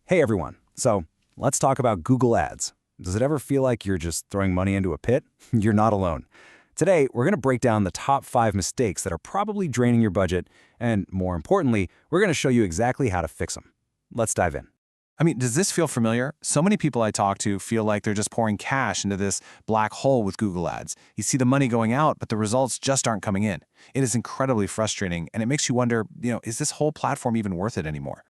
Hey everyone. So let's talk about Google Ads. Does it ever feel like you're just throwing money into a pit? You're not alone. Today, we're going to break down the top 5 mistakes that are probably draining your budget, and more importantly, we're going to show you exactly how to fix them. Let's dive in. Does this feel familiar? So many people I talk to feel like they're just pouring cash into this black hole with Google Ads. You see the money going out, but the results just aren't coming in. It is incredibly frustrating, and it makes you wonder, is this whole platform even worth it anymore?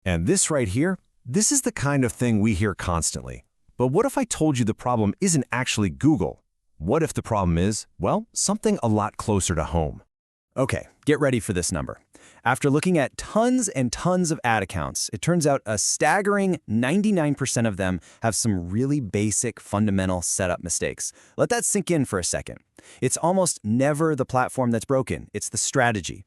And this right here, this is the kind of thing we hear constantly. But what if I told you the problem isn't actually Google? What if the problem is, well, something a lot closer to home? Okay, get ready for this number. After looking at tons and tons of ad accounts, it turns out a staggering 99% of them have some really basic fundamental setup mistakes. Let that sink in for a second. It's almost never the platform that's broken, it's the strategy.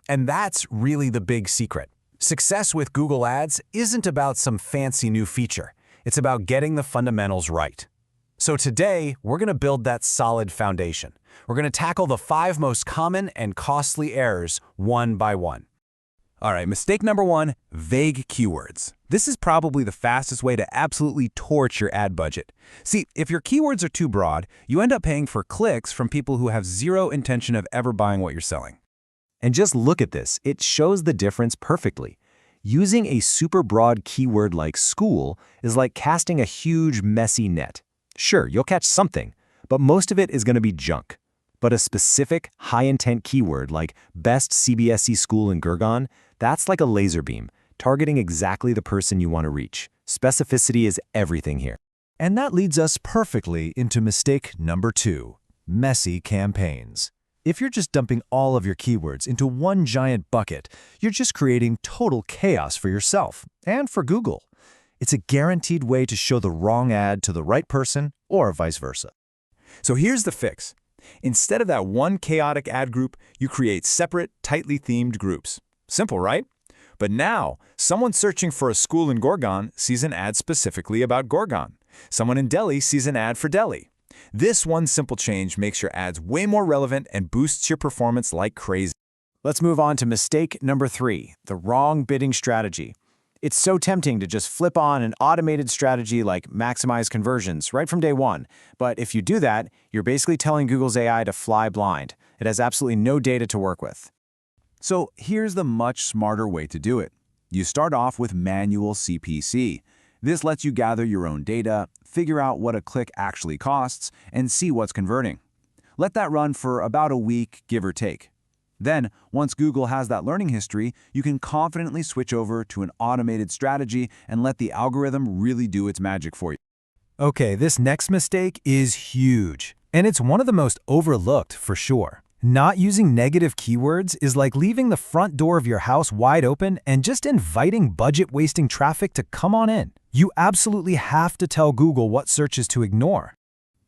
And that's really the big secret. Success with Google Ads isn't about some fancy new feature. It's about getting the fundamentals right. So today, we're going to build that solid foundation. We're going to tackle the 5 most common and costly errors one by one. All right, mistake number 1, vague keywords. This is probably the fastest way to absolutely torch your ad budget. See, if your keywords are too broad, you end up paying for clicks from people who have zero intention of ever buying what you're selling. And just look at this. It shows the difference perfectly. Using a super broad keyword like school is like casting a huge, messy net. Sure, you'll catch something, but most of it is going to be junk. But a specific, high-intent keyword like best CBSE school in Gurgaon, that's like a laser beam, targeting exactly the person you want to reach. Specificity is everything here. And that leads us perfectly into mistake number 2, messy campaigns. If you're just dumping all of your keywords into one giant bucket, you're just creating total chaos for yourself and for Google. It's a guaranteed way to show the wrong ad to the right person or vice versa. So here's the fix. Instead of that one chaotic ad group, you create separate, tightly themed groups. Simple, right? But now, someone searching for a school in Gurgaon sees an ad specifically about Gurgaon. Someone in Delhi sees an ad for Delhi. This one simple change makes your ads way more relevant and boosts your performance like crazy. Let's move on to mistake number 3, the wrong bidding strategy. It's so tempting to just flip on an automated strategy like maximize conversions right from day one. But if you do that, you're basically telling Google's AI to fly blind. It has absolutely no data to work with. So here's the much smarter way to do it. You start off with manual CPC. This lets you gather your own data, figure out what a click actually costs, and see what's converting. Let that run for about a week, give or take. Then, once Google has that learning history, you can confidently switch over to an automated strategy and let the algorithm really do its magic for you. Okay, this next mistake is huge, and it's one of the most overlooked for sure. Not using negative keywords is like leaving the front door of your house wide open and just inviting budget-wasting traffic to come on in. You absolutely have to tell Google what searches to ignore.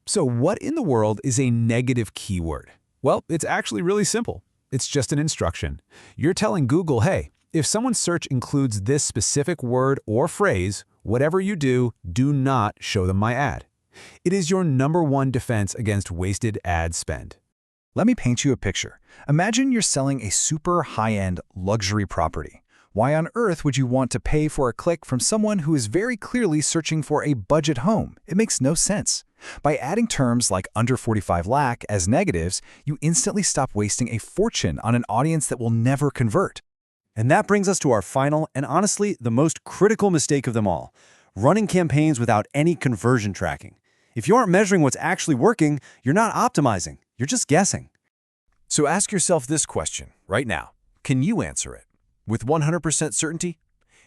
So what in the world is a negative keyword? Well, it's actually really simple. It's just an instruction. You're telling Google, hey, if someone's search includes this specific word or phrase, whatever you do, do not show them my ad. It is your #1 defense against wasted ad spend. Let me paint you a picture. Imagine you're selling a super high-end luxury property. Why on earth would you want to pay for a click from someone who is very clearly searching for a budget home? It makes no sense. By adding terms like under 45 lakh as negatives, you instantly stop wasting a fortune on an audience that will never convert. And that brings us to our final and honestly the most critical mistake of them all, running campaigns without any conversion tracking. If you aren't measuring what's actually working, you're not optimizing, you're just guessing. So ask yourself this question right now. Can you answer it with 100% certainty?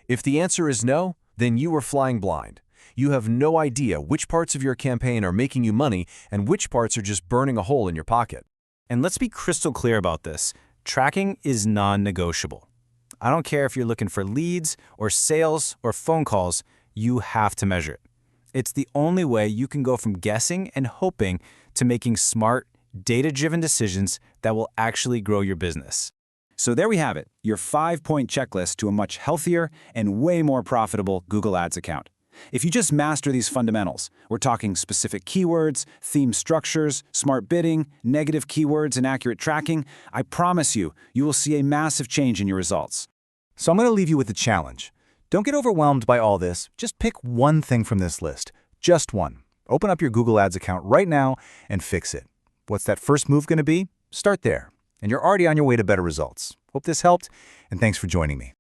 If the answer is no, then you are flying blind. You have no idea which parts of your campaign are making you money and which parts are just burning a hole in your pocket. And let's be crystal clear about this. Tracking is non-negotiable. I don't care if you're looking for leads or sales or phone calls, you have to measure it. It's the only way you can go from guessing and hoping to making smart, data-driven decisions that will actually grow your business. So there we have it, your 5-point checklist to a much healthier and way more profitable Google Ads account. If you just master these fundamentals, we're talking specific keywords, theme structures, smart bidding, negative keywords, and accurate tracking, I promise you, you will see a massive change in your results. So I'm going to leave you with a challenge. Don't get overwhelmed by all this. Just pick one thing from this list. Just one. Open up your Google Ads account right now and fix it. What's that first move going to be? Start there. And you're already on your way to better results. Hope this helped, and thanks for joining me.